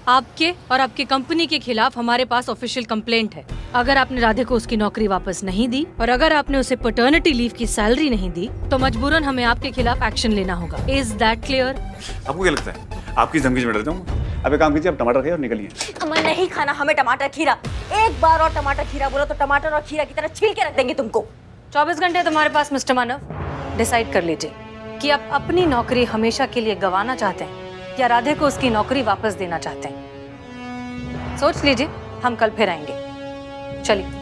आपके और आपकी कंपनी के खिलाफ हमारे पास ऑफिशियल कंप्लेंट है। अगर आपने राधे को उसकी नौकरी वापस नहीं दी और अगर आपने उसे पैटर्निटी लीव की सैलरी नहीं दी तो मजबूरन हमें आपके खिलाफ एक्शन लेना होगा। Is that clear? आपको क्या लगता है आपकी धमकी में डर जाऊंगा? अब एक काम कीजिए, आप टमाटर खाइए और निकलिए। हमें नहीं खाना, हमें टमाटर खीरा। एक बार और टमाटर खीरा बोला तो टमाटर और खीरा की तरह छील के रख देंगे तुमको। 24 घंटे तुम्हारे पास मिस्टर मानव। डिसाइड कर लीजिए कि आप अपनी नौकरी हमेशा के लिए गंवाना चाहते हैं या राधे को उसकी नौकरी वापस देना चाहते हैं। सोच लीजिए, हम कल फिर आएंगे। चलिए।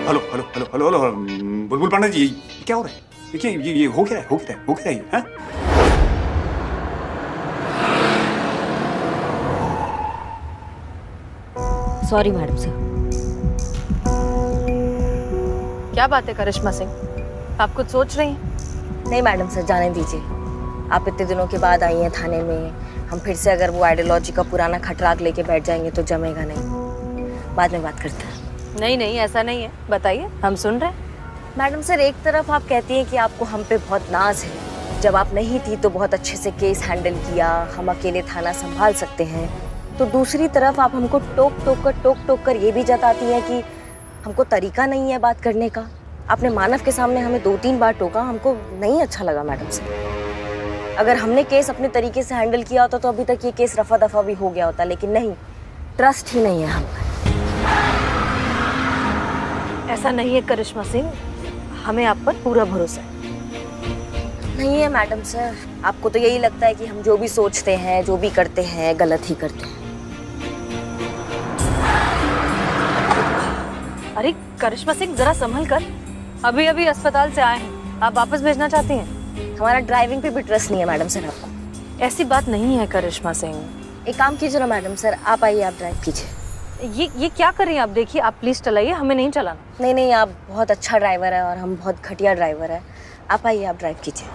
Hello hello hello hello hello बुलबुल पांडे जी, ये क्या हो रहा है? देखिए ये हो क्या है ये? हाँ? Sorry madam sir. क्या बात है करिश्मा सिंह, आप कुछ सोच रही हैं? नहीं मैडम सर, जाने दीजिए। आप इतने दिनों के बाद आई हैं थाने में, हम फिर से अगर वो आइडियोलॉजी का पुराना खटराग लेके बैठ जाएंगे तो जमेगा नहीं। बाद में बात करते हैं। नहीं नहीं, ऐसा नहीं है, बताइए, हम सुन रहे हैं। मैडम सर, एक तरफ आप कहती हैं कि आपको हम पे बहुत नाज है, जब आप नहीं थी तो बहुत अच्छे से केस हैंडल किया, हम अकेले थाना संभाल सकते हैं, तो दूसरी तरफ आप हमको टोक कर ये भी जताती हैं कि हमको तरीका नहीं है बात करने का। आपने मानव के सामने हमें 2-3 बार टोका, हमको नहीं अच्छा लगा मैडम सर। अगर हमने केस अपने तरीके से हैंडल किया होता तो अभी तक ये केस रफा दफा भी हो गया होता, लेकिन नहीं, ट्रस्ट ही नहीं है हम पर। ऐसा नहीं है करिश्मा सिंह, हमें आप पर पूरा भरोसा है। नहीं है मैडम सर, आपको तो यही लगता है कि हम जो भी सोचते हैं, जो भी करते हैं, गलत ही करते हैं। अरे करिश्मा सिंह, जरा संभल कर, अभी अभी अस्पताल से आए हैं, आप वापस भेजना चाहती हैं? हमारा ड्राइविंग पे भी ट्रस्ट नहीं है मैडम सर आपको। ऐसी बात नहीं है करिश्मा सिंह। एक काम कीजिए ना मैडम सर, आप आइए, आप ड्राइव कीजिए। ये क्या कर रही हैं आप? देखिए, आप प्लीज चलाइए, हमें नहीं चलाना। नहीं, आप बहुत अच्छा ड्राइवर है और हम बहुत घटिया ड्राइवर है। आप आइए, आप ड्राइव कीजिए।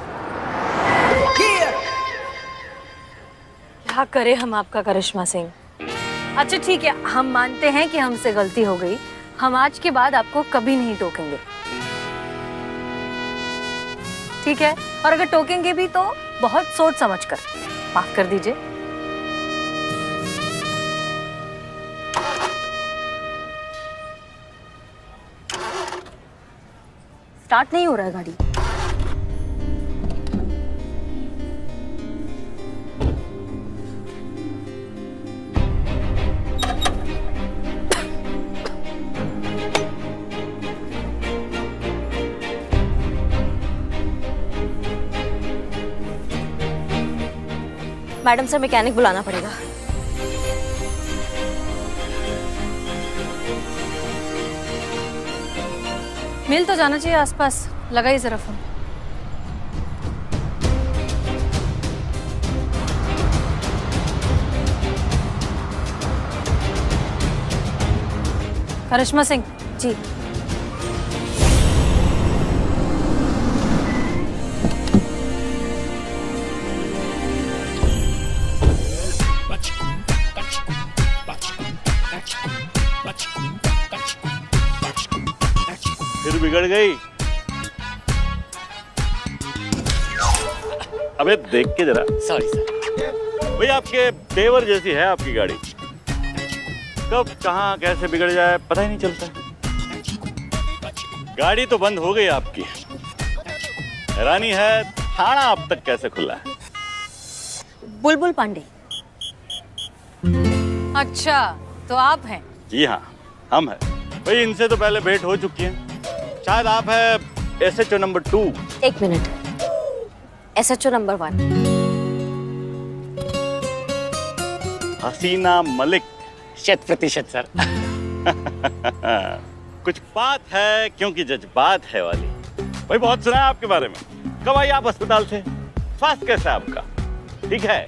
क्या करे हम आपका करिश्मा सिंह। अच्छा ठीक है, हम मानते हैं कि हमसे गलती हो गई, हम आज के बाद आपको कभी नहीं टोकेंगे, ठीक है? और अगर टोकेंगे भी तो बहुत सोच समझ कर। माफ कर दीजिए। स्टार्ट नहीं हो रहा है गाड़ी। मैडम सर, मैकेनिक बुलाना पड़ेगा। मिल तो जाना चाहिए आसपास, लगाइए जरा फोन। करिश्मा सिंह जी। फिर बिगड़ गई। अबे देख के जरा। Sorry sir. भाई आपके तेवर जैसी है आपकी गाड़ी, कब कहाँ कैसे बिगड़ जाए पता ही नहीं चलता। गाड़ी तो बंद हो गई आपकी, हैरानी है थाना अब तक कैसे खुला है। बुलबुल पांडे। अच्छा, तो आप हैं? जी हाँ, हम हैं। भाई इनसे तो पहले भेंट हो चुकी है, शायद आप है SHO नंबर 2। एक मिनट, SHO नंबर 1। हसीना मलिक। 100% सर। कुछ बात है क्योंकि जज्बात है वाली। भाई बहुत सुना है आपके बारे में। कब आई आप अस्पताल से? स्वास्थ्य कैसा है आपका? ठीक है।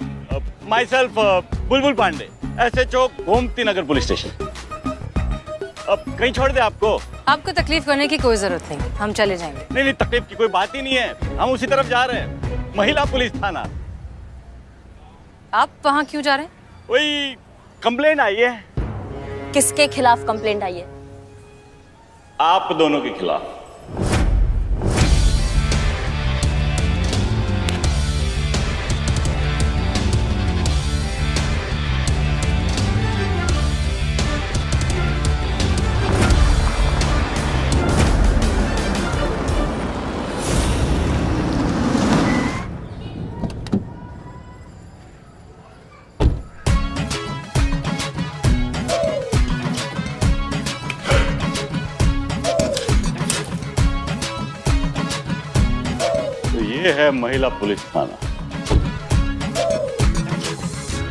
My self Bulbul Pandey, SHO Gomti Nagar police station. अब कहीं छोड़ दे आपको? आपको तकलीफ करने की कोई जरूरत नहीं, हम चले जाएंगे। नहीं, तकलीफ की कोई बात ही नहीं है, हम उसी तरफ जा रहे हैं, महिला पुलिस थाना। आप वहाँ क्यों जा रहे हैं? वही कंप्लेंट आई है। किसके खिलाफ कंप्लेंट आई है? आप दोनों के खिलाफ। ये है महिला पुलिस थाना।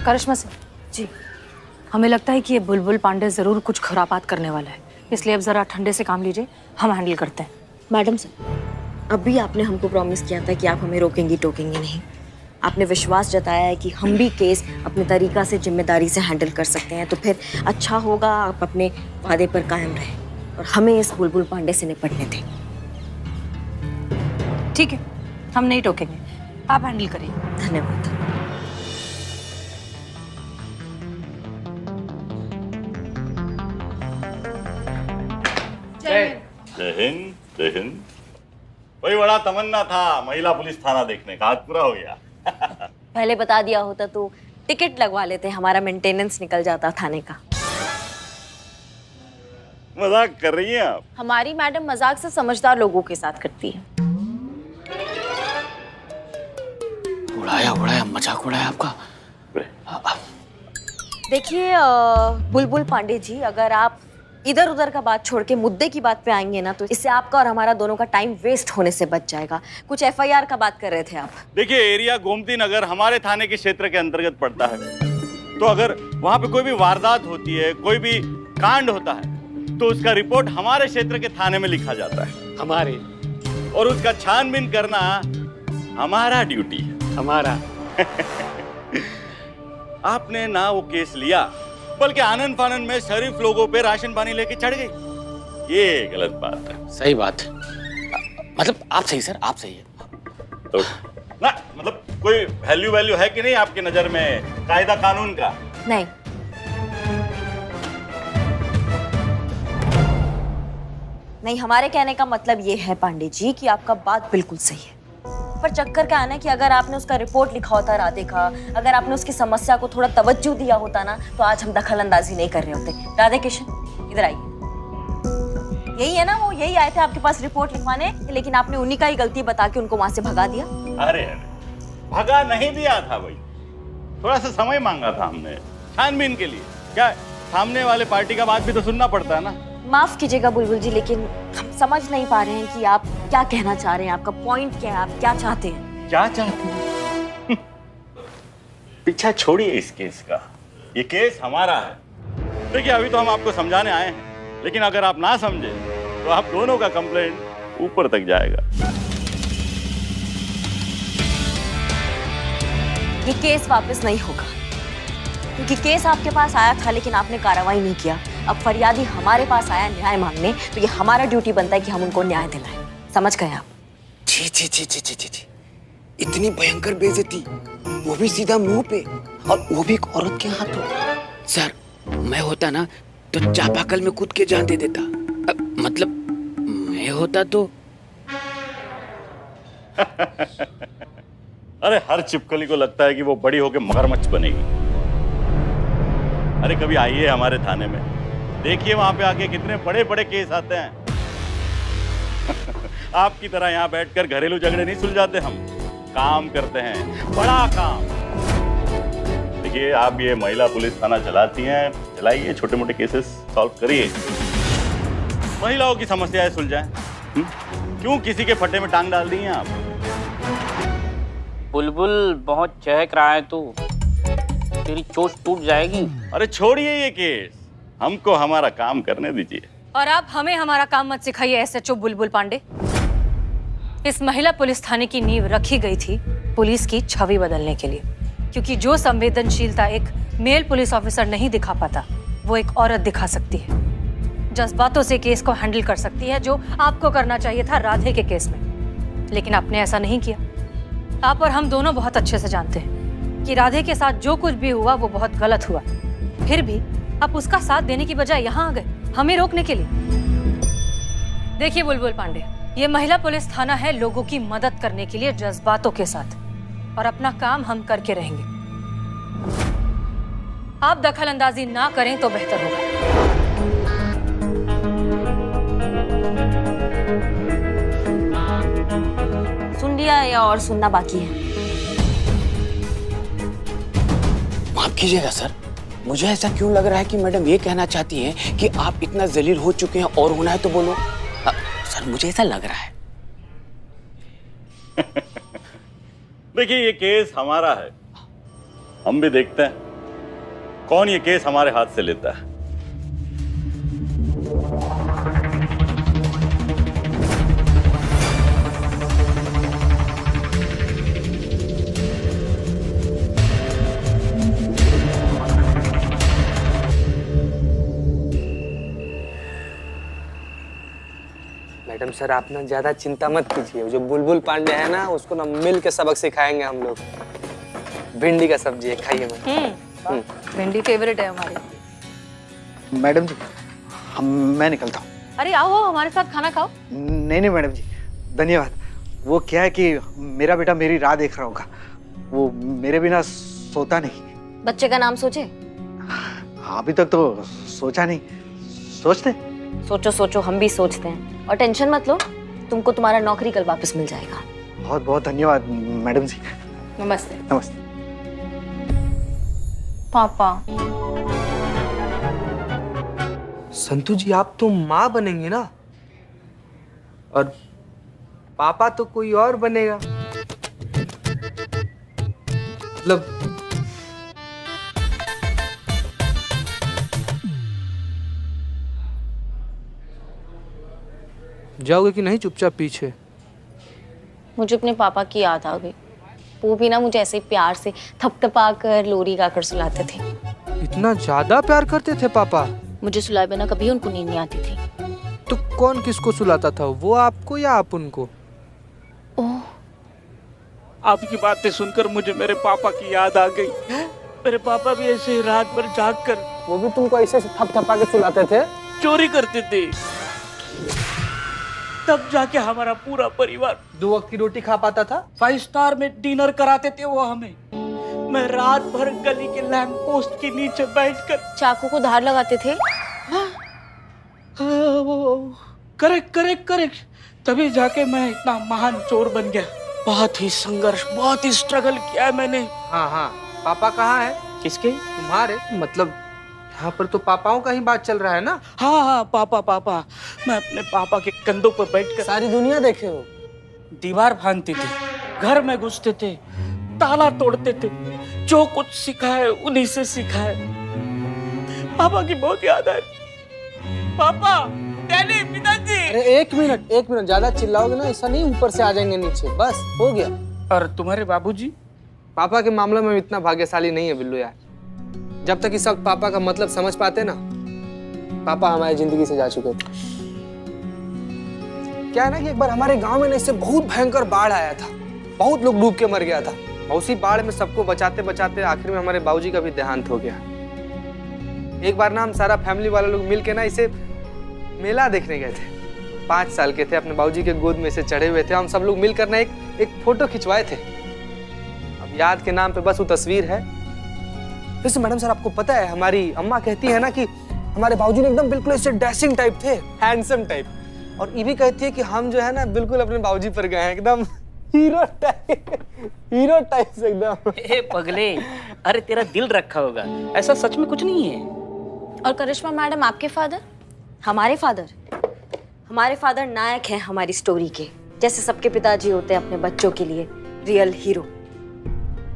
करिश्मा सिंह जी, हमें लगता है कि ये बुलबुल पांडे जरूर कुछ खुरापात करने वाला है, इसलिए अब जरा ठंडे से काम लीजिए, हम हैंडल करते हैं। मैडम सर, अभी आपने हमको प्रॉमिस किया था कि आप हमें रोकेंगी टोकेंगी नहीं। आपने विश्वास जताया है कि हम भी केस अपने तरीका से जिम्मेदारी से हैंडल कर सकते हैं, तो फिर अच्छा होगा आप अपने वादे पर कायम रहें और हमें इस बुलबुल पांडे से निपटने दें। ठीक है, हम नहीं टोकेंगे, आप हैंडल करिए। धन्यवाद। जय हिंद, जय हिंद। वही बड़ा तमन्ना था महिला पुलिस थाना देखने का, आज पूरा हो गया। पहले बता दिया होता तो टिकट लगवा लेते, हमारा मेंटेनेंस निकल जाता थाने का। मजाक कर रही हैं आप? हमारी मैडम मजाक से समझदार लोगों के साथ करती है। उड़ाया मजाक उड़ाया आपका। देखिए बुलबुल पांडे जी, अगर आप इधर उधर का बात छोड़ के मुद्दे की बात पे आएंगे ना, तो इससे आपका और हमारा दोनों का टाइम वेस्ट होने से बच जाएगा। कुछ FIR का बात कर रहे थे आप। देखिए, एरिया गोमती नगर हमारे थाने के क्षेत्र के अंतर्गत पड़ता है, तो अगर वहां पे कोई भी वारदात होती है, कोई भी कांड होता है, तो उसका रिपोर्ट हमारे क्षेत्र के थाने में लिखा जाता है। हमारे और उसका छानबीन करना हमारा ड्यूटी है। हमारा आपने ना वो केस लिया, बल्कि आनंद फानन में शरीफ लोगों पे राशन पानी लेके चढ़ गई। ये गलत बात है। सही बात। मतलब आप सही सर, आप सही है। तो ना मतलब कोई वैल्यू है कि नहीं आपकी नजर में कायदा कानून का? नहीं, नहीं, हमारे कहने का मतलब ये है पांडे जी कि आपका बात बिल्कुल सही है, पर चक्कर क्या है ना कि अगर आपने उसका रिपोर्ट लिखा होता राधे का, अगर आपने उसकी समस्या को थोड़ा तवज्जो दिया होता ना, तो आज हम दखल अंदाजी नहीं कर रहे होते। राधे किशन, इधर आइए। यही है ना, वो यही आए थे आपके पास रिपोर्ट लिखवाने, लेकिन आपने उन्हीं का ही गलती बता के उनको वहां से भगा दिया। अरे भगा नहीं दिया था भाई, थोड़ा सा समय मांगा था हमने छानबीन के लिए। क्या सामने वाले पार्टी का बात भी तो सुनना पड़ता है ना। माफ कीजिएगा बुलबुल जी, लेकिन हम समझ नहीं पा रहे हैं कि आप क्या कहना चाह रहे हैं, आपका पॉइंट क्या है, आप क्या चाहते हैं? क्या चाहते हैं? पीछा छोड़िए इस केस का, ये केस हमारा है। देखिए, अभी तो हम आपको समझाने आए हैं, लेकिन अगर आप ना समझे तो आप दोनों का कंप्लेंट ऊपर तक जाएगा। ये केस वापस नहीं होगा, क्योंकि केस आपके पास आया था लेकिन आपने कार्रवाई नहीं किया। अब फरियादी हमारे पास आया न्याय मांगने, तो ये हमारा ड्यूटी बनता है कि हम उनको न्याय दिलाएं। समझ गए आप? छी छी छी छी छी छी छी, इतनी भयंकर बेइज्जती, वो भी सीधा मुंह पे, और वो भी एक औरत के हाथों। सर, मैं होता ना तो चापाकल में कूद के जान दे देता। मतलब मैं होता तो अरे हर चिपकली को लगता है कि वो बड़ी होकर मगरमच्छ बनेगी। अरे कभी आइए हमारे थाने में, देखिए वहां पे आके कितने बड़े बड़े केस आते हैं। आपकी तरह यहाँ बैठकर घरेलू झगड़े नहीं सुलझाते, हम काम करते हैं, बड़ा काम। देखिए, आप ये महिला पुलिस थाना चलाती हैं, चलाइए, छोटे मोटे केसेस सॉल्व करिए, महिलाओं की समस्याएं सुलझाएं। क्यों किसी के फट्टे में टांग डाल दी हैं आप? बुलबुल बहुत चहक रहा है, तो तेरी चोट टूट जाएगी। अरे छोड़िए ये केस, हमको हमारा काम करने दीजिए। और आप हमें हमारा काम मत सिखाइए SHO बुलबुल पांडे। इस महिला पुलिस थाने की नींव रखी गई थी पुलिस की छवि बदलने के लिए, क्योंकि जो संवेदनशीलता एक मेल पुलिस ऑफिसर नहीं दिखा पाता, वो एक औरत दिखा सकती है। जज्बातों से केस को हैंडल कर सकती है, जो आपको करना चाहिए था राधे के केस में, लेकिन आपने ऐसा नहीं किया। आप और हम दोनों बहुत अच्छे से जानते हैं कि राधे के साथ जो कुछ भी हुआ वो बहुत गलत हुआ, फिर भी आप उसका साथ देने की बजाय यहाँ आ गए हमें रोकने के लिए। देखिए बुलबुल पांडे, ये महिला पुलिस थाना है लोगों की मदद करने के लिए जज्बातों के साथ, और अपना काम हम करके रहेंगे। आप दखल अंदाजी ना करें तो बेहतर होगा। सुन लिया या और सुनना बाकी है? माफ कीजिएगा सर, मुझे ऐसा क्यों लग रहा है कि मैडम ये कहना चाहती हैं कि आप इतना जलील हो चुके हैं और होना है तो बोलो। सर मुझे ऐसा लग रहा है। देखिए ये केस हमारा है, हम भी देखते हैं कौन ये केस हमारे हाथ से लेता है। मैडम सर आप ना ज्यादा चिंता मत कीजिए, जो बुलबुल पांडे है ना उसको ना मिल के सबक सिखाएंगे हम लोग। भिंडी का सब्जी है, खाइए मैम। भिंडी फेवरेट है हमारी। मैडम जी मैं निकलता हूँ। अरे आओ हमारे साथ खाना खाओ। नहीं मैडम जी धन्यवाद। वो क्या है कि मेरा बेटा मेरी राह देख रहा होगा, वो मेरे बिना सोता नहीं। बच्चे का नाम सोचे? अभी तक तो सोचा नहीं, सोचते। सोचो सोचो, हम भी सोचते हैं। और टेंशन मत लो, तुमको तुम्हारा नौकरी कल वापस मिल जाएगा। बहुत बहुत धन्यवाद मैडम जी। नमस्ते। नमस्ते। पापा संतु जी आप तो माँ बनेंगे ना, और पापा तो कोई और बनेगा। मतलब जाओगे कि नहीं चुपचाप पीछे? मुझे अपने पापा की याद आ गई। वो भी ना मुझे ऐसे ही प्यार से थपथपा कर लोरी गाकर सुलाते थे। इतना ज्यादा प्यार करते थे पापा? मुझे सुलाए बिना कभी उनको नींद नहीं आती थी। तो कौन किसको सुलाता था, वो आपको या आप उनको? ओह, आपकी बातें सुनकर मुझे मेरे पापा की याद आ गई। मेरे पापा भी ऐसे ही रात भर जाग कर वो भी तुमको ऐसे थपथपा के सुलाते थे? चोरी करते थे, तब जाके हमारा पूरा परिवार 2 वक्त की रोटी खा पाता था। 5 स्टार में डिनर कराते थे वो हमें। मैं रात भर गली के लैंप पोस्ट के नीचे बैठकर चाकू को धार लगाते थे। करेक्ट करेक्ट करेक्ट, तभी जाके मैं इतना महान चोर बन गया। बहुत ही संघर्ष, बहुत ही स्ट्रगल किया है मैंने। हाँ हाँ, पापा कहाँ है? किसके? तुम्हारे। मतलब यहाँ पर तो पापाओं का ही बात चल रहा है ना? हाँ हाँ, पापा पापा। मैं अपने पापा के कंधों पर बैठकर सारी दुनिया देखे हो। दीवार भांगते थे, घर में घुसते थे, ताला तोड़ते थे। जो कुछ सीखा है उन्हीं से सीखा है। पापा की बहुत याद है। पापा, डैडी, पिताजी। अरे एक मिनट ज्यादा चिल्लाओगे ना, ऐसा नहीं ऊपर से आ जाएंगे नीचे, बस हो गया। और तुम्हारे बाबूजी? पापा के मामले में इतना भाग्यशाली नहीं है बिल्लू यार। जब तक इस वक्त पापा का मतलब समझ पाते ना, पापा हमारी जिंदगी से जा चुके थे। क्या है ना कि एक बार हमारे गांव में ना इससे बहुत भयंकर बाढ़ आया था, बहुत लोग डूब के मर गया था। और उसी बाढ़ में सबको बचाते बचाते आखिर में हमारे बाबूजी का भी देहांत हो गया। एक बार ना हम सारा फैमिली वाले लोग मिल के ना इसे मेला देखने गए थे। 5 साल के थे, अपने बाबूजी के गोद में से चढ़े हुए थे। हम सब लोग मिलकर ना एक फोटो खिंचवाए थे। अब याद के नाम पे बस वो तस्वीर है। वैसे मैडम सर आपको पता है, हमारी अम्मा कहती है ना कि हमारे बाबूजी ने एकदम बिल्कुल ऐसे डैशिंग टाइप थे, हैंडसम टाइप। और ये भी कहती है कि हम जो है ना बिल्कुल अपने बाबूजी पर गए हैं, एकदम हीरो टाइप से एकदम। ए पगले, अरे तेरा दिल रखा होगा, ऐसा सच में कुछ नहीं है। और करिश्मा मैडम आपके फादर? हमारे फादर नायक हैं हमारी स्टोरी के। जैसे सबके पिताजी होते हैं अपने बच्चों के लिए रियल हीरो।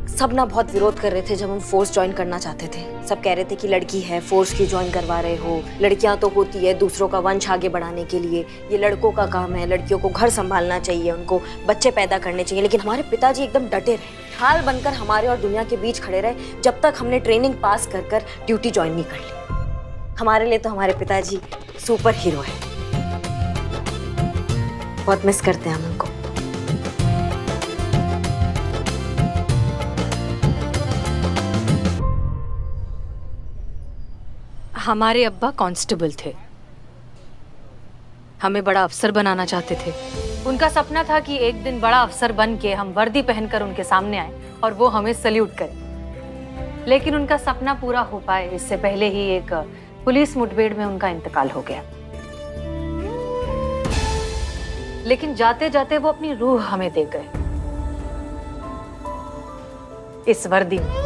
सब ना बहुत विरोध कर रहे थे जब हम फोर्स ज्वाइन करना चाहते थे। सब कह रहे थे कि लड़की है, फोर्स क्यों ज्वाइन करवा रहे हो, लड़कियां तो होती है दूसरों का वंश आगे बढ़ाने के लिए, ये लड़कों का काम है, लड़कियों को घर संभालना चाहिए, उनको बच्चे पैदा करने चाहिए। लेकिन हमारे पिताजी एकदम डटे रहे, ढाल बनकर हमारे और दुनिया के बीच खड़े रहे जब तक हमने ट्रेनिंग पास कर ड्यूटी ज्वाइन नहीं कर ली। हमारे लिए तो हमारे पिताजी सुपर हीरो है। बहुत मिस करते हैं हम उनको। हमारे अब्बा कांस्टेबल थे, हमें बड़ा अफसर बनाना चाहते थे। उनका सपना था कि एक दिन बड़ा अफसर बन के हम वर्दी पहनकर उनके सामने आए और वो हमें सल्यूट करें। लेकिन उनका सपना पूरा हो पाए इससे पहले ही एक पुलिस मुठभेड़ में उनका इंतकाल हो गया। लेकिन जाते जाते वो अपनी रूह हमें दे गए इस वर्दी में।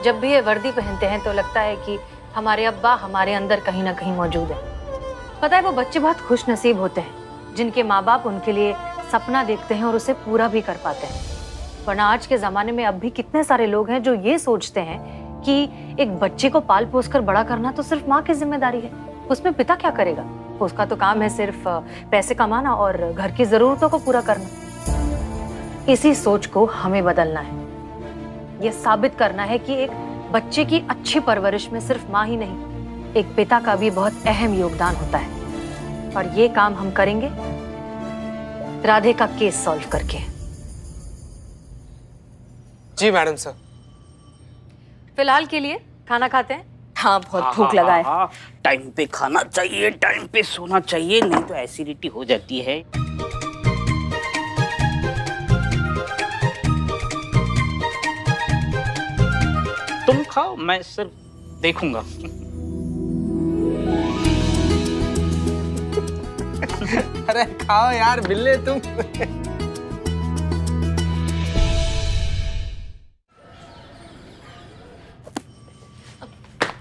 जब भी ये वर्दी पहनते हैं तो लगता है कि हमारे अब्बा हमारे अंदर कहीं ना कहीं मौजूद है। पता है, वो बच्चे बहुत खुश नसीब होते हैं जिनके माँ बाप उनके लिए सपना देखते हैं और उसे पूरा भी कर पाते हैं। वरना आज के जमाने में अब भी कितने सारे लोग हैं जो ये सोचते हैं कि एक बच्चे को पाल पोस कर बड़ा करना तो सिर्फ माँ की जिम्मेदारी है, उसमें पिता क्या करेगा, उसका तो काम है सिर्फ पैसे कमाना और घर की जरूरतों को पूरा करना। इसी सोच को हमें बदलना है। ये साबित करना है कि एक बच्चे की अच्छी परवरिश में सिर्फ माँ ही नहीं, एक पिता का भी बहुत अहम योगदान होता है। और ये काम हम करेंगे राधे का केस सॉल्व करके। जी मैडम सर। फिलहाल के लिए खाना खाते हैं। हाँ, बहुत भूख लगा है। टाइम पे खाना चाहिए, टाइम पे सोना चाहिए, नहीं तो एसिडिटी हो जाती है। तुम खाओ, मैं सिर्फ देखूंगा। अरे खाओ यार बिल्ले तुम।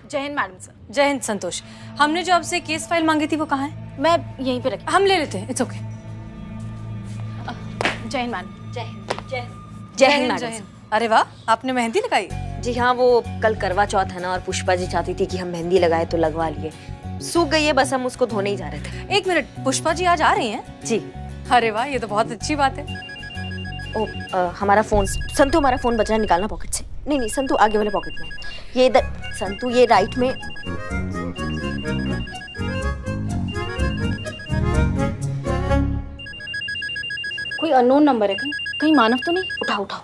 जय हिंद मैडम सर। जय हिंद संतोष। हमने जो आपसे केस फाइल मांगी थी वो कहाँ है? मैं यहीं पे रखी। हम ले लेते हैं, इट्स ओके। जय हिंद मैडम। जय हिंद। जय हिंद जय मैडम। हिंद। अरे वाह, आपने मेहंदी लगाई? जी हाँ, वो कल करवा चौथ है ना और पुष्पा जी चाहती थी कि हम मेहंदी लगाए तो लगवा लिए। सूख गई है, बस हम उसको धोने ही जा रहे थे। एक मिनट, पुष्पा जी आज आ रही हैं? जी। अरे वाह, ये तो बहुत अच्छी बात है। हमारा फोन, संतु हमारा फोन बचा, निकालना पॉकेट से। नहीं नहीं संतु, आगे वाले पॉकेट में। ये इधर संतु, ये राइट में। कोई अननोन नंबर है, कहीं मानव तो नहीं? उठाओ उठाओ।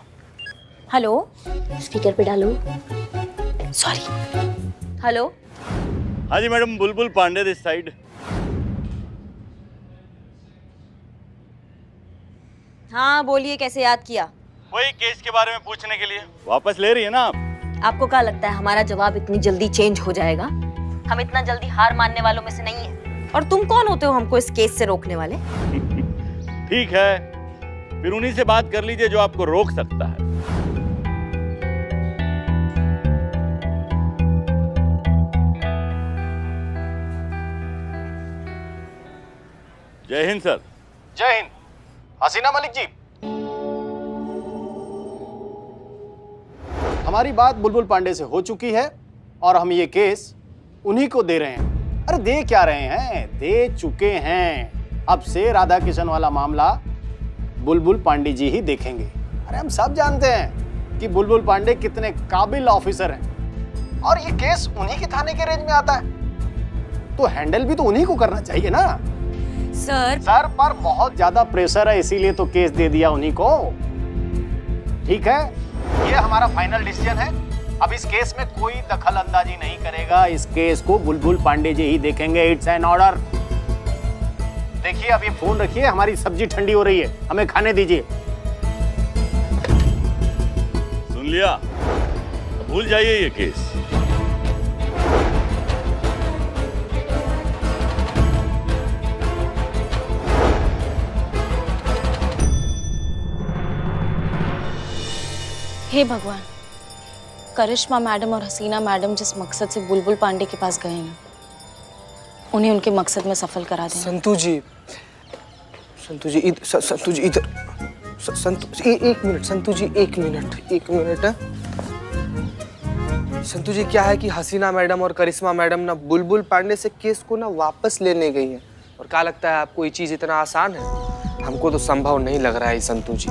हेलो, स्पीकर पे डालो। सॉरी। हेलो। हाँ जी madam, Bulbul Pandey this side. हाँ बोलिए, कैसे याद किया? वही केस के बारे में पूछने के लिए। वापस ले रही है ना आप? आपको क्या लगता है हमारा जवाब इतनी जल्दी चेंज हो जाएगा? हम इतना जल्दी हार मानने वालों में से नहीं है। और तुम कौन होते हो हमको इस केस से रोकने वाले? ठीक है, फिर उन्हीं से बात कर लीजिए जो आपको रोक सकता है। जय हिंद सर। जय हिंद। हसीना मलिक जी, हमारी बात बुलबुल पांडे से हो चुकी है और हम ये केस उन्हीं को दे रहे हैं। अरे दे क्या रहे हैं, दे चुके हैं। अब से राधा किशन वाला मामला बुलबुल पांडे जी ही देखेंगे। अरे हम सब जानते हैं कि बुलबुल पांडे कितने काबिल ऑफिसर हैं और ये केस उन्हीं के थाने के रेंज में आता है, तो हैंडल भी तो उन्हीं को करना चाहिए ना। सर पर बहुत ज्यादा प्रेशर है, इसीलिए तो केस दे दिया उन्हीं को। ठीक है, ये हमारा फाइनल डिसीजन है। अब इस केस में कोई दखल अंदाजी नहीं करेगा। इस केस को बुलबुल पांडे जी ही देखेंगे। It's an order. देखिए, अब ये फोन रखिए, हमारी सब्जी ठंडी हो रही है, हमें खाने दीजिए। सुन लिया, भूल जाइए ये केस। हे भगवान, करिश्मा मैडम और हसीना मैडम जिस मकसद से बुलबुल पांडे के पास गए हैं, उन्हें उनके मकसद में सफल करा दें। संतु जी इधर। संतु जी इधर। एक मिनट संतु जी, एक मिनट। संतु जी, क्या है कि हसीना मैडम और करिश्मा मैडम ना बुलबुल पांडे से केस को ना वापस लेने गई हैं। और क्या लगता है आपको ये चीज इतना आसान है? हमको तो संभव नहीं लग रहा है संतु जी।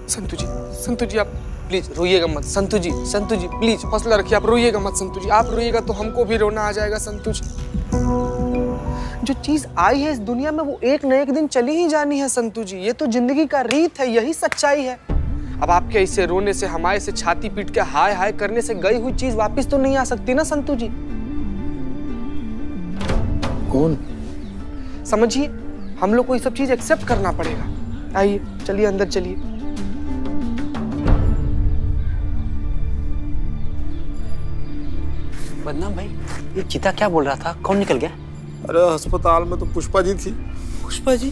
संतु जी आप प्लीज रोइएगा मत। संतु जी प्लीज हौसला रखिए, आप रोइएगा मत। संतु जी आप रोइएगा तो हमको भी रोना आ जाएगा। संतु जी, जो चीज आई है इस दुनिया में वो एक न एक दिन चली ही जानी है। संतु जी, ये तो जिंदगी का रीत है, यही सच्चाई है। अब आपके ऐसे रोने से, हमारे से छाती पीट के हाय हाय करने से गई हुई चीज वापस तो नहीं आ सकती ना संतू जी। कौन? समझिए, हम लोग को ये सब चीज एक्सेप्ट करना पड़ेगा। आइए, चलिए अंदर चलिए। बदनाम भाई, ये चीता क्या बोल रहा था? कौन निकल गया? अरे अस्पताल में तो पुष्पा जी थी। पुष्पा जी?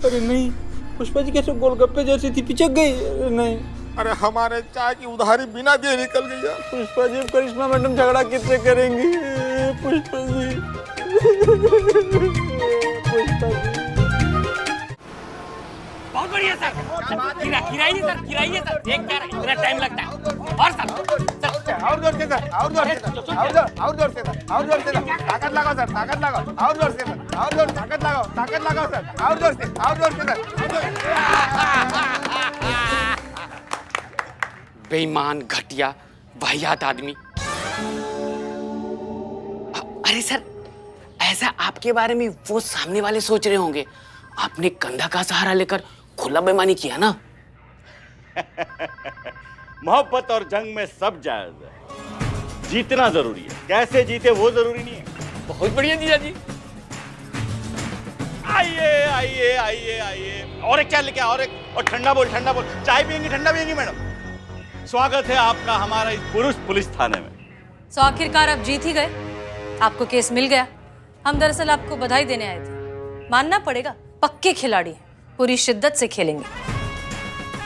अरे नहीं, पुष्पा जी कैसे गोलगप्पे जैसी थी, पिचक गई? अरे नहीं। अरे हमारे चाय की उधारी बिना दिए निकल गई यार। पुष्पा जी, करिश्मा मैडम झगड़ा किससे करेंगी? पुष्पा जी, पुष्पा जी। बहुत बढ़िया सर। गिराइए सर, गिराइए सर। देख क्या रहा है, इतना टाइम लगता है। और सर, और जोर से सर, और जोर से सर, और जोर से सर, और जोर से सर। ताकत लगाओ सर, ताकत लगाओ, और जोर से सर, और जोर, ताकत लगाओ सर, और जोर से सर। बेईमान, घटिया, वाहियात आदमी। अरे सर, ऐसा आपके बारे में वो सामने वाले सोच रहे होंगे। आपने कंधा का सहारा लेकर खुला बेईमानी किया ना। मोहब्बत और जंग में सब जायज है। जीतना जरूरी है, कैसे जीते वो जरूरी नहीं है। बहुत बढ़िया जीजा जी। आइए आइए आइए आइए। और एक चाय लेके आओ, और ठंडा बोल, ठंडा बोल। चाय पियेंगी, ठंडा पियेंगी मैडम? स्वागत है आपका हमारा इस पुरुष पुलिस थाने में। सो आखिरकार आप जीत ही गए, आपको केस मिल गया। हम दरअसल आपको बधाई देने आए थे। मानना पड़ेगा, पक्के खिलाड़ी हैं, पूरी शिद्दत से खेलेंगे।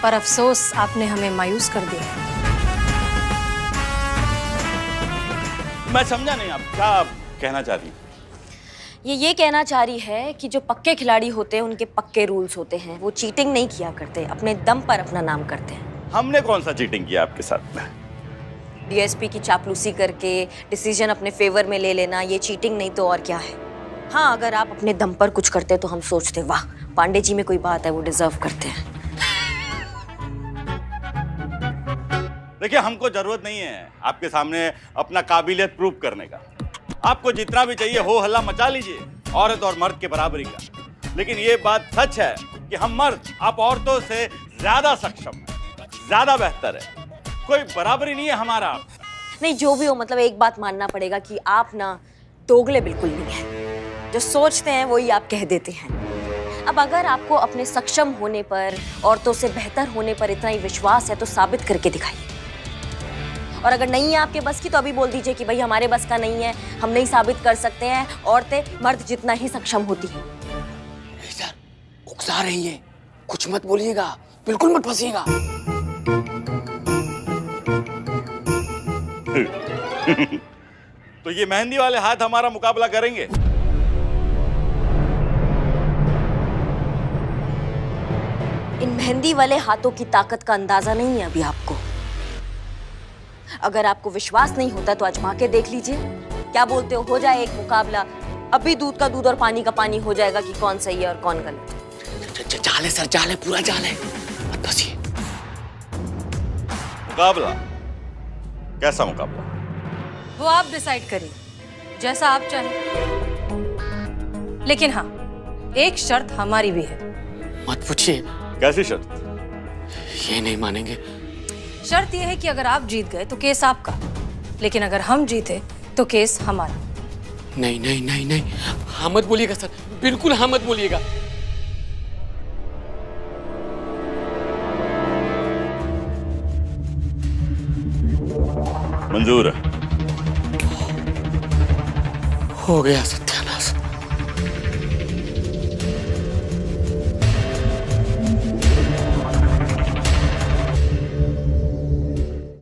पर अफसोस आपने हमें मायूस कर दिया। मैं समझा नहीं, आप क्या कहना चाह रही हैं? ये कहना चाह रही है कि जो पक्के खिलाड़ी होते हैं उनके पक्के रूल्स होते हैं। वो चीटिंग नहीं किया करते, अपने दम पर अपना नाम करते हैं। हमने कौन सा चीटिंग किया आपके साथ में? डीएसपी की चापलूसी करके डिसीजन अपने फेवर में ले लेना, ये चीटिंग नहीं तो और क्या है। हाँ, अगर आप अपने दम पर कुछ करते तो हम सोचते वाह, पांडे जी में कोई बात है, वो डिजर्व करते हैं। देखिए, हमको जरूरत नहीं है आपके सामने अपना काबिलियत प्रूव करने का। आपको जितना भी चाहिए हो हल्ला मचा लीजिए, औरत और मर्द के बराबरी का। लेकिन ये बात सच है कि हम मर्द आप औरतों से ज्यादा सक्षम हैं, ज्यादा बेहतर है। कोई बराबरी नहीं है हमारा। नहीं, जो भी हो, मतलब एक बात मानना पड़ेगा कि आप ना दोगले बिल्कुल नहीं हैं। जो सोचते हैं वही आप कह देते हैं। अब अगर आपको अपने सक्षम होने पर, औरतों से बेहतर होने पर इतना ही विश्वास है तो साबित करके दिखाइए। और अगर नहीं है आपके बस की तो अभी बोल दीजिए कि भाई हमारे बस का नहीं है, हम नहीं साबित कर सकते हैं। औरतें मर्द जितना ही सक्षम होती हैं। सर, उकसा रही है, कुछ मत बोलिएगा, बिल्कुल मत फंसिएगा। तो ये मेहंदी वाले हाथ हमारा मुकाबला करेंगे? इन मेहंदी वाले हाथों की ताकत का अंदाजा नहीं है अभी आपको। अगर आपको विश्वास नहीं होता तो आजमा के देख लीजिए। क्या बोलते हो जाए एक मुकाबला? अभी दूध का दूध और पानी का पानी हो जाएगा कि कौन सही है और कौन गलत। जाल है सर, जाल है, पूरा जाल है, मत फंसिए। मुकाबला? कैसा मुकाबला? वो आप डिसाइड करिए, जैसा आप चाहें। लेकिन हाँ, एक शर्त हमारी भी है। मत पूछिए। कैसी शर्त? ये नहीं मानेंगे। शर्त यह है कि अगर आप जीत गए तो केस आपका, लेकिन अगर हम जीते तो केस हमारा। नहीं नहीं नहीं नहीं, हाँ मत बोलिएगा सर, बिल्कुल हाँ मत बोलिएगा। मंजूर है। हो गया सर।